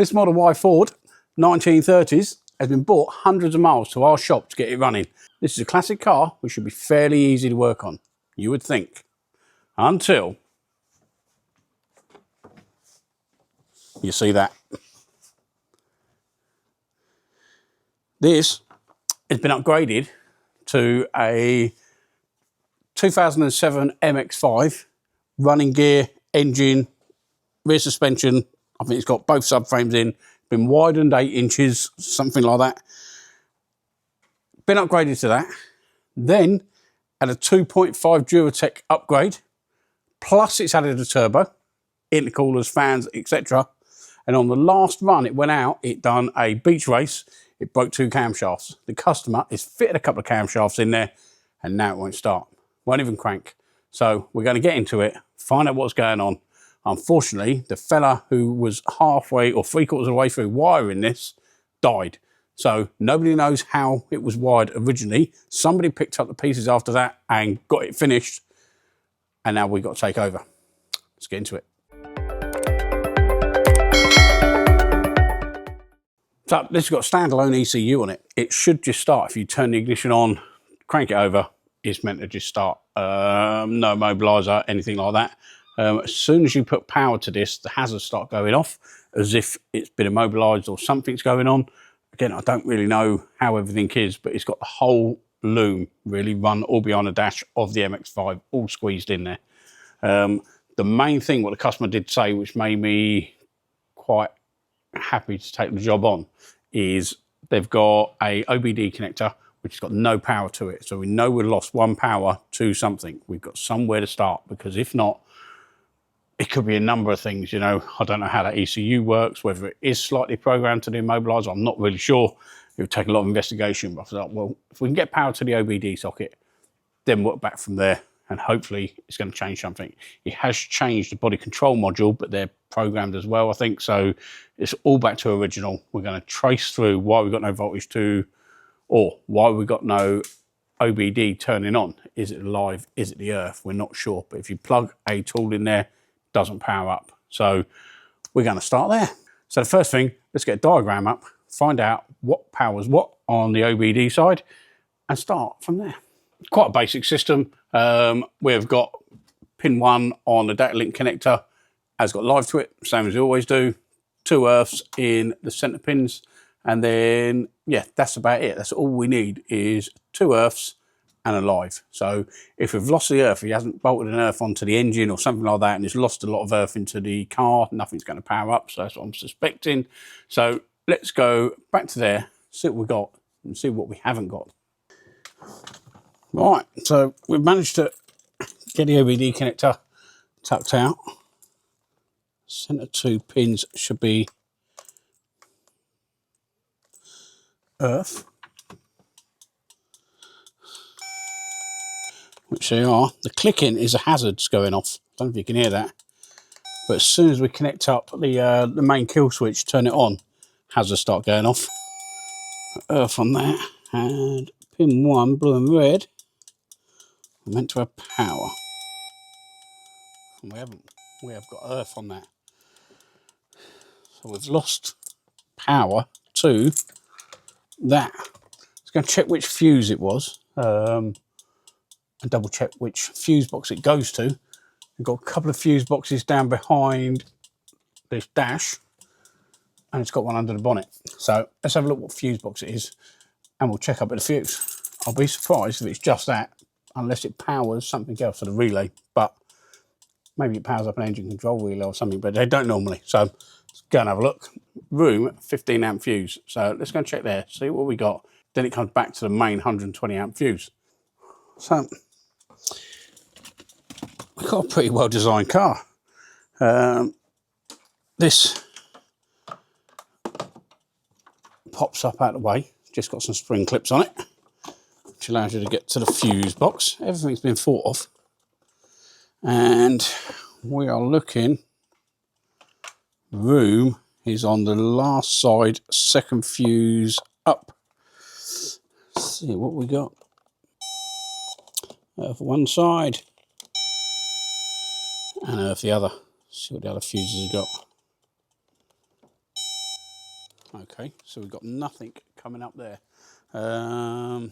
This Model Y Ford 1930s has been brought hundreds of miles to our shop to get it running. This is a classic car which should be fairly easy to work on, you would think, until you see that. This has been upgraded to a 2007 MX-5, running gear, engine, rear suspension. I think it's got both subframes in, been widened 8 inches, something like that. Been upgraded to that. Then had a 2.5 Duratec upgrade, plus it's added a turbo, intercoolers, fans, etc. And on the last run it went out, it done a beach race, it broke 2 camshafts. The customer has fitted a couple of camshafts in there and now it won't start, won't even crank. So we're going to get into it, find out what's going on. Unfortunately, the fella who was halfway or 3/4 of the way through wiring this died. So nobody knows how it was wired originally. Somebody picked up the pieces after that and got it finished. And now we've got to take over. Let's get into it. So this has got a standalone ECU on it. It should just start. If you turn the ignition on, crank it over, it's meant to just start. No mobiliser, anything like that. As soon as you put power to this, the hazards start going off as if it's been immobilised or something's going on. Again, I don't really know how everything is, but it's got the whole loom really run all behind the dash of the MX-5, all squeezed in there. The main thing what the customer did say, which made me quite happy to take the job on, is they've got a OBD connector which has got no power to it. So we know we've lost one power to something. We've got somewhere to start, because if not, it could be a number of things, you know. I don't know how that ECU works, whether it is slightly programmed to the immobiliser. I'm not really sure. It would take a lot of investigation. But I thought, well, if we can get power to the OBD socket, then work back from there, and hopefully it's going to change something. It has changed the body control module, but they're programmed as well, I think. So it's all back to original. We're going to trace through why we've got no voltage to, or why we've got no OBD turning on. Is it live? Is it the earth? We're not sure. But if you plug a tool in there, doesn't power up. So we're going to start there. So the first thing, let's get a diagram up, find out what powers what on the OBD side, and start from there. Quite a basic system. We've got pin 1 on the data link connector, has got live to it, same as we always do. 2 earths in the center pins, and then yeah, that's about it. That's all we need, is 2 earths and a live. So if we've lost the earth, he hasn't bolted an earth onto the engine or something like that, and it's lost a lot of earth into the car, nothing's going to power up. So that's what I'm suspecting. So let's go back to there, see what we got and see what we haven't got. Right, so we've managed to get the OBD connector tucked out. Center 2 pins should be earth, which they are. The clicking is a hazards going off. I don't know if you can hear that. But as soon as we connect up the main kill switch, turn it on, hazards start going off. Earth on that. And pin 1, blue and red, we're meant to have power. And we haven't. We have got earth on that. So we've lost power to that. Let's go check which fuse it was. And double check which fuse box it goes to. We've got a couple of fuse boxes down behind this dash, and it's got one under the bonnet. So let's have a look what fuse box it is, and we'll check up at the fuse. I'll be surprised if it's just that, unless it powers something else to the relay, but maybe it powers up an engine control relay or something, but they don't normally. So let's go and have a look. Room, 15 amp fuse. So let's go and check there, see what we got. Then it comes back to the main 120 amp fuse. So we've got a pretty well designed car. This pops up out of the way, just got some spring clips on it, which allows you to get to the fuse box. Everything's been thought of. And we are looking, room is on the last side, second fuse up. Let's see what we got. Earth one side and earth the other. See what the other fuses have got. Okay, so we've got nothing coming up there. Got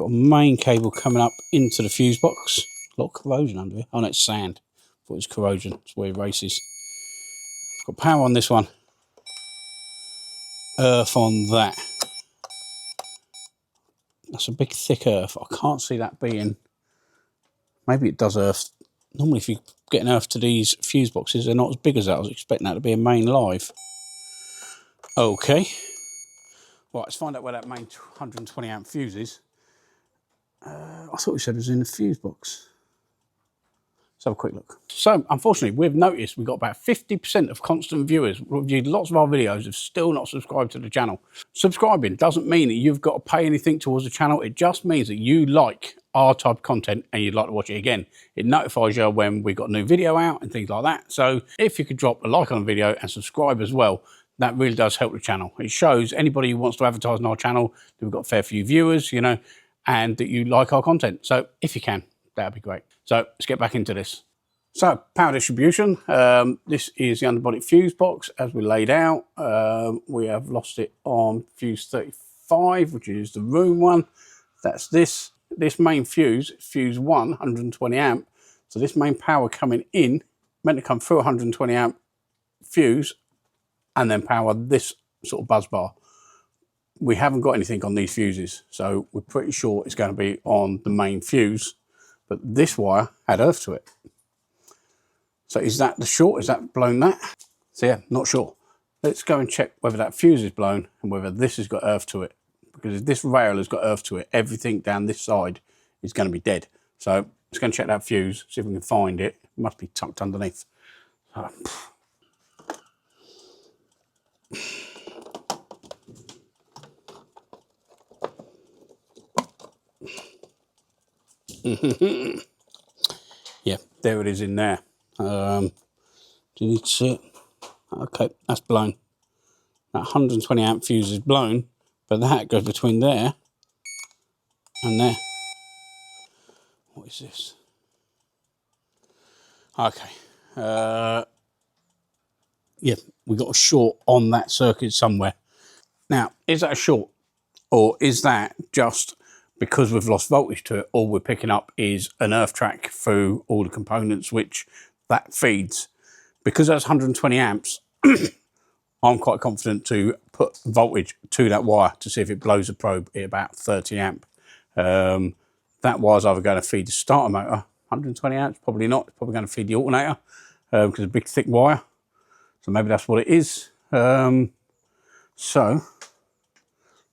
a main cable coming up into the fuse box. A lot of corrosion under here. Oh no, it's sand. Thought it was corrosion. It's where it races. Got power on this one. Earth on that. That's a big thick earth. I can't see that being... Maybe it does earth. Normally if you get an earth to these fuse boxes, they're not as big as that. I was expecting that to be a main live. Okay. Right, let's find out where that main 120 amp fuse is. I thought we said it was in the fuse box. Let's have a quick look. So, unfortunately, we've noticed we've got about 50% of constant viewers who reviewed lots of our videos have still not subscribed to the channel. Subscribing doesn't mean that you've got to pay anything towards the channel. It just means that you like our type of content and you'd like to watch it again. It notifies you when we've got a new video out and things like that. So, if you could drop a like on the video and subscribe as well, that really does help the channel. It shows anybody who wants to advertise on our channel that we've got a fair few viewers, you know, and that you like our content. So if you can, that'd be great. So let's get back into this. So power distribution, this is the underbody fuse box as we laid out. We have lost it on fuse 35, which is the room one. That's this main fuse, fuse 120 amp. So this main power coming in, meant to come through 120 amp fuse and then power this sort of buzz bar. We haven't got anything on these fuses, so we're pretty sure it's going to be on the main fuse, but this wire had earth to it. So is that the short? Is that blown that? So yeah, not sure. Let's go and check whether that fuse is blown and whether this has got earth to it. Because if this rail has got earth to it, everything down this side is going to be dead. So let's go and check that fuse, see if we can find it. It must be tucked underneath. So, yeah, there it is in there. Do you need to see it? Okay, that's blown. That 120 amp fuse is blown, but that goes between there and there. What is this? Okay. Yeah, we got a short on that circuit somewhere. Now, is that a short, or is that just because we've lost voltage to it, all we're picking up is an earth track through all the components, which that feeds? Because that's 120 amps, I'm quite confident to put voltage to that wire to see if it blows a probe at about 30 amp. That wire's either going to feed the starter motor, 120 amps, probably not. It's probably going to feed the alternator, because it's a big thick wire. So maybe that's what it is. So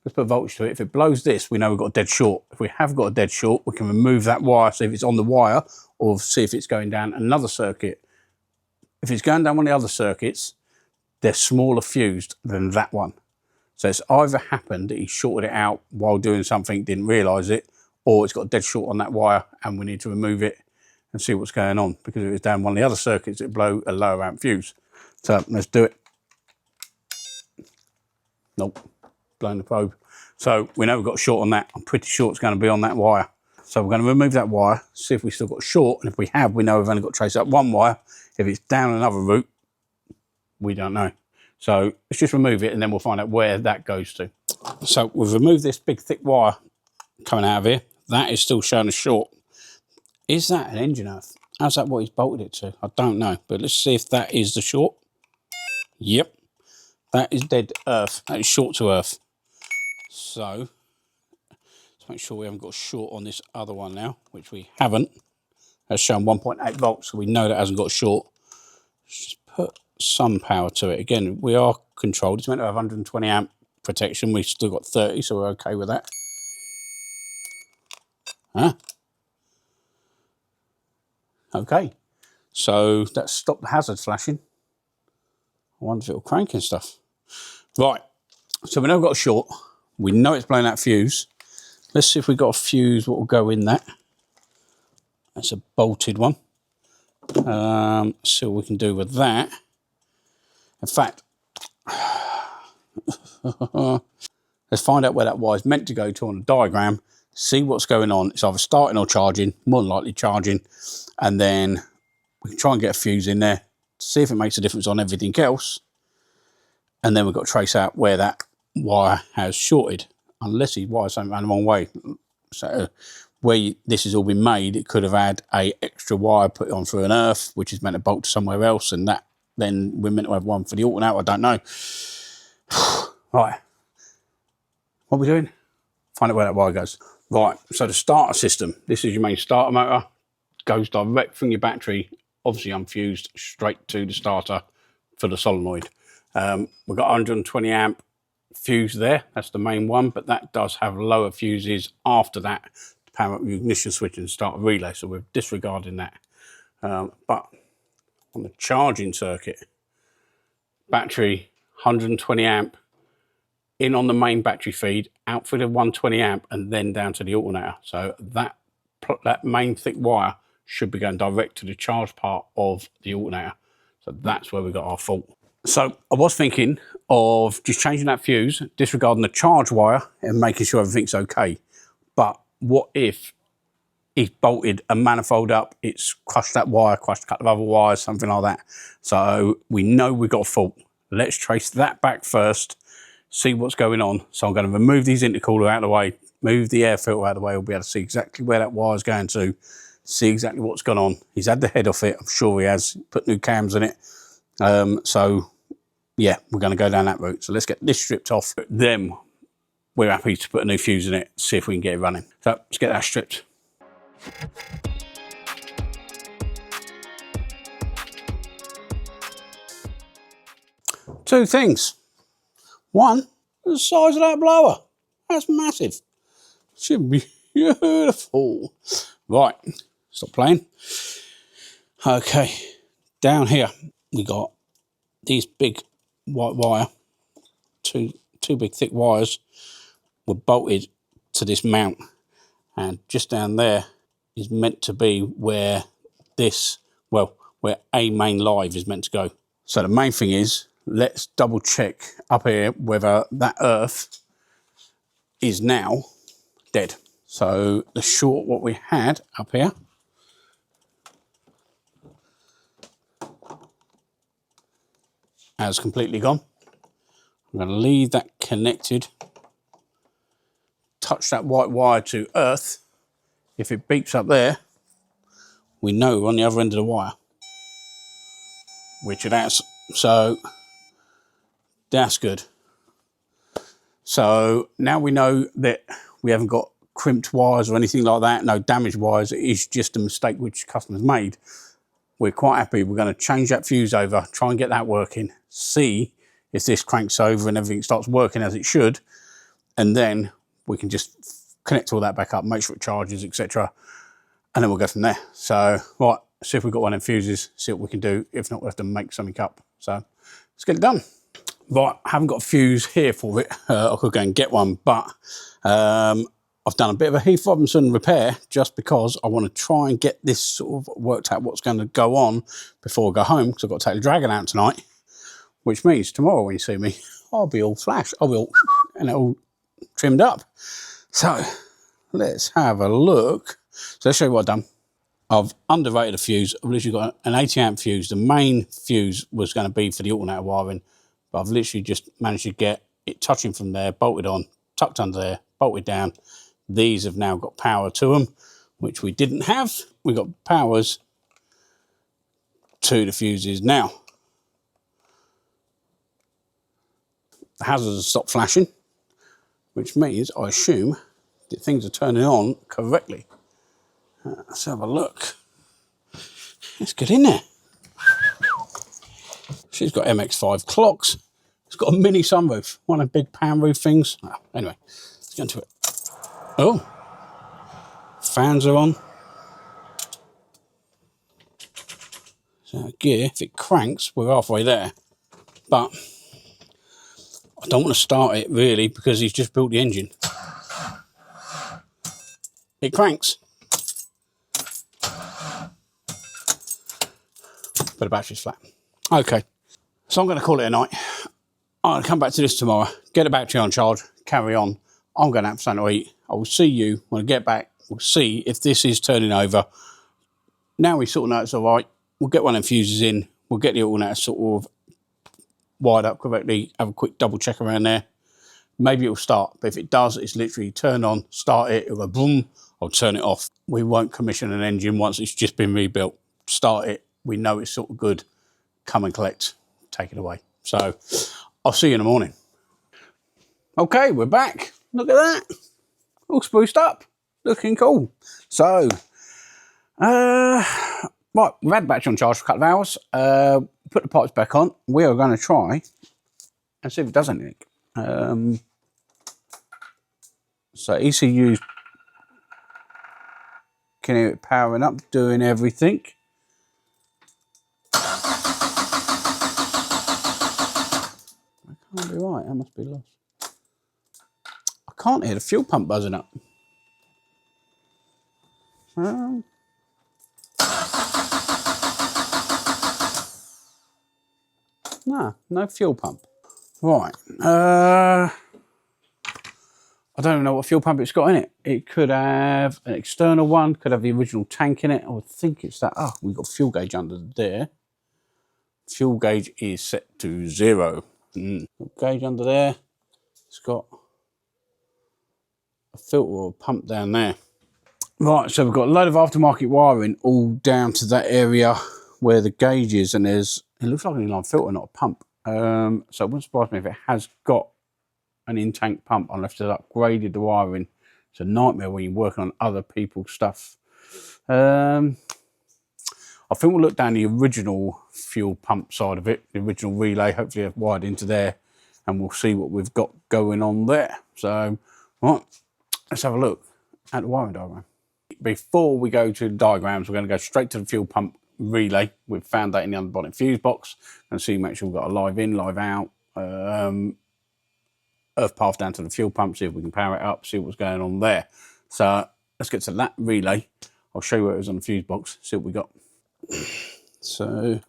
let's put voltage to it. If it blows this, we know we've got a dead short. If we have got a dead short, we can remove that wire, see if it's on the wire, or see if it's going down another circuit. If it's going down one of the other circuits, they're smaller fused than that one. So it's either happened that he shorted it out while doing something, didn't realise it, or it's got a dead short on that wire and we need to remove it and see what's going on. Because if it's down one of the other circuits, it blow a lower amp fuse. So let's do it. Nope, blown the probe. So we know we've got a short on that. I'm pretty sure it's going to be on that wire. So we're going to remove that wire, see if we still got a short. And if we have, we know we've only got to trace up one wire. If it's down another route, we don't know. So let's just remove it and then we'll find out where that goes to. So we've removed this big thick wire coming out of here. That is still showing a short. Is that an engine earth? How's that what he's bolted it to? I don't know, but let's see if that is the short. Yep, that is dead earth. That is short to earth. So let's make sure we haven't got a short on this other one now, which we haven't. That's shown 1.8 volts, so we know that hasn't got a short. Let's just put some power to it. Again, we are controlled. It's meant to have 120 amp protection. We've still got 30, so we're okay with that. Huh? Okay, so that stopped the hazard flashing. I wonder if it'll crank and stuff. Right, so we know we've got a short. We know it's blown that fuse. Let's see if we've got a fuse what will go in that. That's a bolted one. See what we can do with that. In fact, let's find out where that wire is meant to go to on the diagram, see what's going on. It's either starting or charging, more than likely charging, and then we can try and get a fuse in there, see if it makes a difference on everything else. and then we've got to trace out where that wire has shorted, unless he wires something around the wrong way. So where this has all been made, it could have had a extra wire put on through an earth, which is meant to bolt to somewhere else, and that then we're meant to have one for the alternator. I don't know. Right, what are we doing? Find out where that wire goes. Right, so the starter system, this is your main starter motor, goes direct from your battery, obviously unfused, straight to the starter for the solenoid. We've got 120 amp fuse there, that's the main one, but that does have lower fuses after that to power up your ignition switch and start a relay, so we're disregarding that. But on the charging circuit, battery 120 amp, in on the main battery feed, out for the 120 amp, and then down to the alternator. So that main thick wire should be going direct to the charge part of the alternator. So that's where we got our fault. So I was thinking of just changing that fuse, disregarding the charge wire and making sure everything's okay. But what if he's bolted a manifold up, it's crushed that wire, crushed a couple of other wires, something like that. So we know we've got a fault. Let's trace that back first, see what's going on. So I'm going to remove these intercooler out of the way, move the air filter out of the way. We'll be able to see exactly where that wire's going to, see exactly what's gone on. He's had the head off it, I'm sure he has, put new cams in it. So yeah, we're going to go down that route. So let's get this stripped off. Then we're happy to put a new fuse in it, see if we can get it running. So let's get that stripped. Two things. One, the size of that blower. That's massive. Should be beautiful. Right, stop playing. Okay, down here we got these big white wire, two big thick wires were bolted to this mount, and just down there is meant to be where this, well, where a main live is meant to go. So the main thing is, let's double check up here whether that earth is now dead. So the short what we had up here has completely gone. I'm going to leave that connected, touch that white wire to earth. If it beeps up there, we know we're on the other end of the wire, which it has. So that's good. So now we know that we haven't got crimped wires or anything like that, no damaged wires. It is just a mistake which customers made. We're quite happy. We're going to change that fuse over, try and get that working, see if this cranks over and everything starts working as it should, and then we can just connect all that back up, make sure it charges, etc., and then we'll go from there. So, right, see if we've got one of them fuses, see what we can do. If not, we'll have to make something up. So, let's get it done. Right, I haven't got a fuse here for it. I could go and get one, but I've done a bit of a Heath Robinson repair just because I want to try and get this sort of worked out what's going to go on before I go home, because I've got to take the Dragon out tonight, which means tomorrow when you see me, I'll be all flash, I'll be all and all trimmed up. So let's have a look. So let's show you what I've done. I've underrated a fuse. I've literally got an 80 amp fuse. The main fuse was going to be for the alternator wiring, but I've literally just managed to get it touching from there, bolted on, tucked under there, bolted down. These have now got power to them, which we didn't have. We got powers to the fuses now. The hazards have stopped flashing, which means I assume that things are turning on correctly. Let's have a look. Let's get in there. She's got MX-5 clocks. It's got a mini sunroof, one of the big pan roof things. Oh, anyway, let's get into it. Oh, fans are on. So gear, if it cranks, we're halfway there. But I don't want to start it really because he's just built the engine. It cranks. But the battery's flat. Okay, so I'm going to call it a night. I'm going to come back to this tomorrow, get the battery on charge, carry on. I'm going to have something to eat. I will see you when I get back. We'll see if this is turning over. Now we sort of know it's all right. We'll get one of the fuses in. We'll get the alternator sort of wired up correctly, have a quick double check around there. Maybe it'll start, but if it does, it's literally turn on, start it, it'll go boom, I'll turn it off. We won't commission an engine once it's just been rebuilt. Start it, we know it's sort of good, come and collect, take it away. So I'll see you in the morning. Okay, we're back. Look at that. All spruced up, looking cool. So, right, we've had the battery on charge for a couple of hours. Put the pipes back on. We are going to try and see if it does anything. So ECU's can hear it powering up, doing everything. That can't be right, that must be lost. I can't hear the fuel pump buzzing up. No fuel pump. Right, I don't even know what fuel pump it's got in it. It could have an external one, could have the original tank in it. I would think it's that. Oh, we've got fuel gauge under there. Fuel gauge is set to 0. Fuel gauge under there. It's got a filter or a pump down there. Right, so we've got a load of aftermarket wiring all down to that area where the gauge is, and it looks like an inline filter, not a pump. So it wouldn't surprise me if it has got an in-tank pump unless they've upgraded the wiring. It's a nightmare when you're working on other people's stuff. I think we'll look down the original fuel pump side of it, the original relay, hopefully I've wired into there, and we'll see what we've got going on there. So, right, let's have a look at the wiring diagram. Before we go to the diagrams, we're going to go straight to the fuel pump relay. We've found that in the underbody fuse box, and see, make sure we've got a live in, live out, earth path down to the fuel pump, see if we can power it up, see what's going on there. So let's get to that relay. I'll show you where it was on the fuse box, see what we got. So we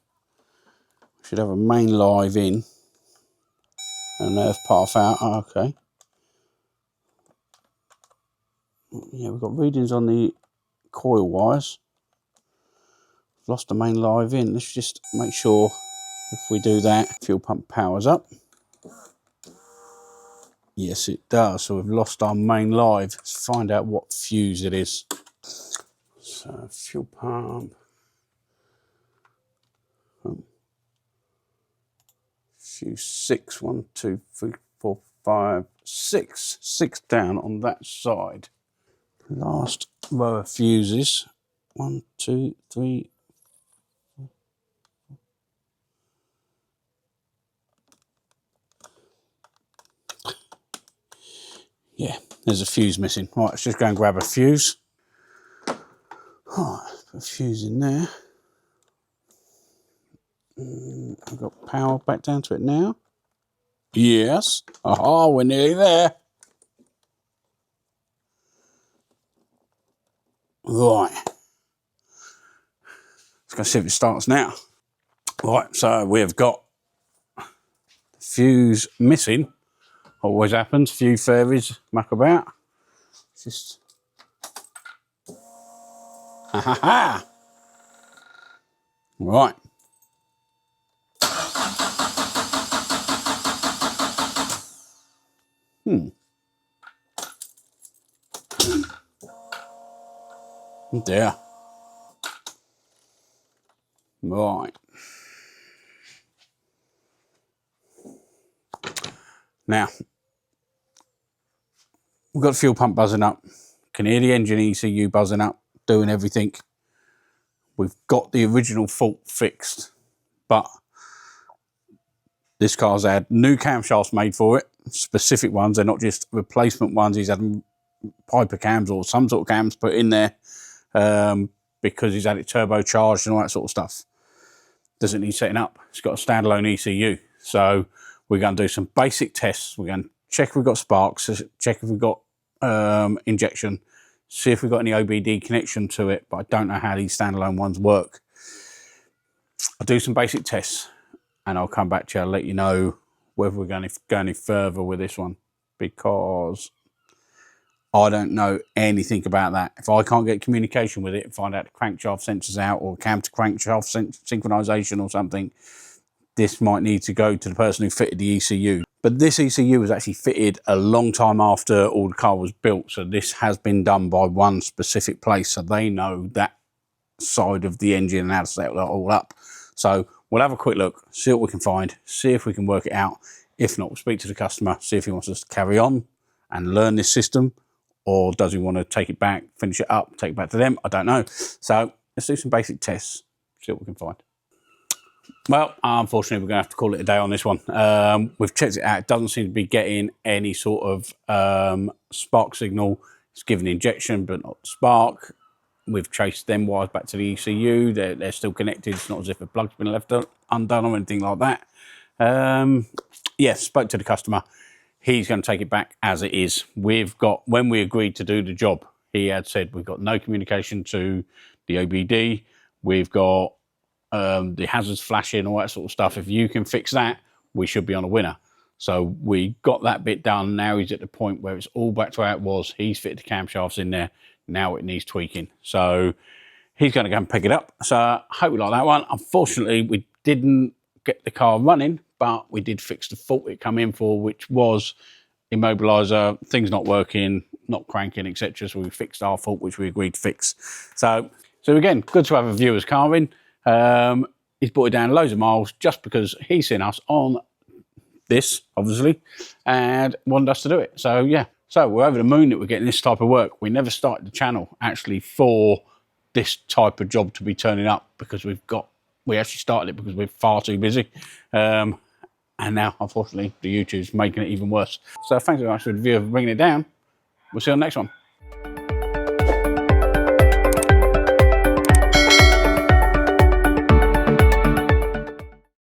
should have a main live in and an earth path out. Okay. Yeah, we've got readings on the coil wires. Lost the main live in. Let's just make sure if we do that, fuel pump powers up. Yes, it does. So we've lost our main live. Let's find out what fuse it is. So fuel pump. Fuse 6. 1, 2, 3, 4, 5, 6. 6 down on that side. Last row of fuses. 1, 2, 3. Yeah, there's a fuse missing. Right, let's just go and grab a fuse. Right, put a fuse in there. I've got power back down to it now. Yes. Aha, we're nearly there. Right. Let's go see if it starts now. Right, so we've got the fuse missing. Always happens, few fairies muck about. Just ha ha ha. Right. There. Right. Now, we've got the fuel pump buzzing up. Can hear the engine ECU buzzing up, doing everything. We've got the original fault fixed, but this car's had new camshafts made for it, specific ones. They're not just replacement ones. He's had Piper cams or some sort of cams put in there because he's had it turbocharged and all that sort of stuff. Doesn't need setting up. It's got a standalone ECU. So we're going to do some basic tests. We're going to check if we've got sparks, check if we've got injection, see if we've got any OBD connection to it, but I don't know how these standalone ones work. I'll do some basic tests and I'll come back to you. I'll let you know whether we're going to go any further with this one, because I don't know anything about that. If I can't get communication with it and find out the crankshaft sensors out or cam to crankshaft synchronization or something, this might need to go to the person who fitted the ECU. But this ECU was actually fitted a long time after all the car was built. So this has been done by one specific place. So they know that side of the engine and how to set that all up. So we'll have a quick look, see what we can find, see if we can work it out. If not, we'll speak to the customer, see if he wants us to carry on and learn this system, or does he want to take it back, finish it up, take it back to them? I don't know. So let's do some basic tests, see what we can find. Well, unfortunately, we're going to have to call it a day on this one. We've checked it out. It doesn't seem to be getting any sort of spark signal. It's giving injection, but not spark. We've traced them wires back to the ECU. They're still connected. It's not as if a plug's been left undone or anything like that. Yes, spoke to the customer. He's going to take it back as it is. We've got, when we agreed to do the job, he had said we've got no communication to the OBD. We've got the hazards flashing, all that sort of stuff. If you can fix that, we should be on a winner. So we got that bit done. Now he's at the point where it's all back to how it was. He's fitted the camshafts in there. Now it needs tweaking. So he's going to go and pick it up. So I hope you like that one. Unfortunately, we didn't get the car running, but we did fix the fault it come in for, which was immobiliser, things not working, not cranking, etc. So we fixed our fault, which we agreed to fix. So again, good to have a viewer's car in. He's brought it down loads of miles just because he's seen us on this, obviously, and wanted us to do it. So yeah, so we're over the moon that we're getting this type of work. We never started the channel actually for this type of job to be turning up, because we actually started it because we're far too busy. And now, unfortunately, the YouTube's making it even worse. So thanks very much for the view of bringing it down. We'll see you on the next one.